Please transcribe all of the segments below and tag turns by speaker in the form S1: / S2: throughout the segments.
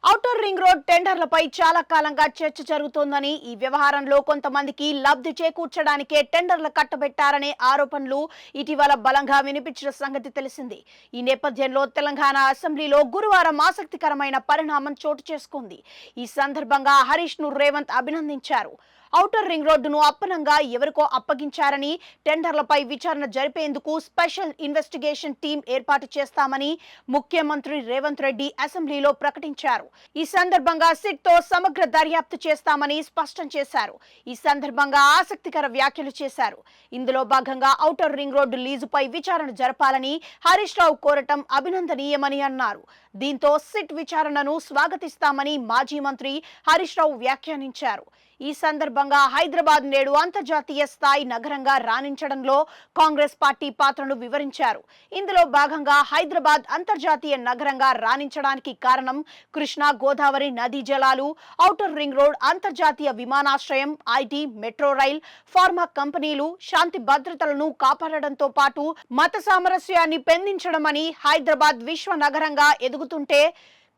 S1: Outer ring road టెండర్లపై చాలా కాలంగా చర్చ జరుగుతోందని, ఈ వ్యవహారంలో కొంతమందికి లబ్ధి చేకూర్చడానికే టెండర్లు కట్టబెట్టారనే ఆరోపణలు ఇటీవల బలంగా వినిపించిన సంగతి తెలిసింది. ఈ నేపథ్యంలో తెలంగాణ అసెంబ్లీలో గురువారం ఆసక్తికరమైన పరిణామం చోటు చేసుకుంది. ఈ సందర్భంగా హరీష్ ను రేవంత్ అభినందించారు. ఔటర్ రింగ్ రోడ్డును అప్పనంగా ఎవరికో అప్పగించారని, టెండర్లపై విచారణ జరిపేందుకు స్పెషల్ ఇన్వెస్టిగేషన్ టీం ఏర్పాటు చేస్తామని ముఖ్యమంత్రి రేవంత్ రెడ్డి అసెంబ్లీలో ప్రకటించారు. ఈ సందర్భంగా సిట్ తో సమగ్ర దర్యాప్తు చేస్తామని స్పష్టం చేశారు. ఈ సందర్భంగా ఆసక్తికర వ్యాఖ్యలు చేశారు. ఇందులో భాగంగా ఔటర్ రింగ్ రోడ్డు లీజుపై విచారణ జరపాలని హరీష్ రావు కోరటం అభినందనీయమని అన్నారు. దీంతో సిట్ విచారణను స్వాగతిస్తామని మాజీ మంత్రి హరీష్ రావు వ్యాఖ్యానించారు. ఈ సందర్భంగా హైదరాబాద్ నేడు అంతర్జాతీయ స్థాయి నగరంగా రాణించడంలో కాంగ్రెస్ పార్టీ పాత్రను వివరించారు. ఇందులో భాగంగా హైదరాబాద్ అంతర్జాతీయ నగరంగా రాణించడానికి కారణం కృష్ణా గోదావరి నదీ జలాలు, ఔటర్ రింగ్ రోడ్, అంతర్జాతీయ విమానాశ్రయం, ఐటీ, మెట్రో రైల్, ఫార్మా కంపెనీలు, శాంతి భద్రతలను కాపాడడంతో పాటు మత సామరస్యాన్ని పెందించడమని, హైదరాబాద్ విశ్వ నగరంగా ఎదుగుతుంటే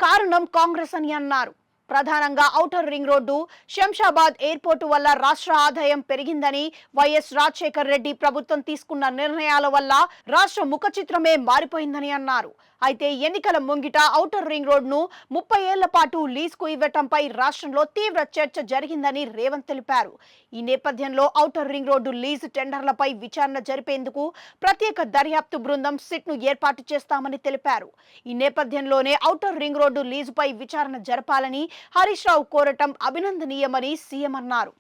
S1: కారణం కాంగ్రెస్ అని అన్నారు. ప్రధానంగా outer ring road, Shamshabad airport వల్ల రాష్ట్ర ఆదాయం పెరిగిందని, వైఎస్ రాజశేఖర్ రెడ్డి ప్రభుత్వం తీసుకున్న నిర్ణయాల వల్ల రాష్ట్ర ముఖ చిత్రమే మారిపోయిందని అన్నారు. అయితే ఎన్నికల ముంగిట ఔటర్ రింగ్ రోడ్ను 30 ఏళ్ల పాటు లీజుకు ఇవ్వటంపై రాష్ట్రంలో తీవ్ర చర్చ జరిగిందని రేవంత్ తెలిపారు. ఈ నేపథ్యంలో ఔటర్ రింగ్ రోడ్డు లీజు టెండర్లపై విచారణ జరిపేందుకు ప్రత్యేక దర్యాప్తు బృందం సిట్ ను ఏర్పాటు చేస్తామని తెలిపారు. ఈ నేపథ్యంలోనే ఔటర్ రింగ్ రోడ్డు లీజుపై విచారణ జరపాలని హరీష్ రావు కోరటం అభినందనీయమని సీఎం అన్నారు.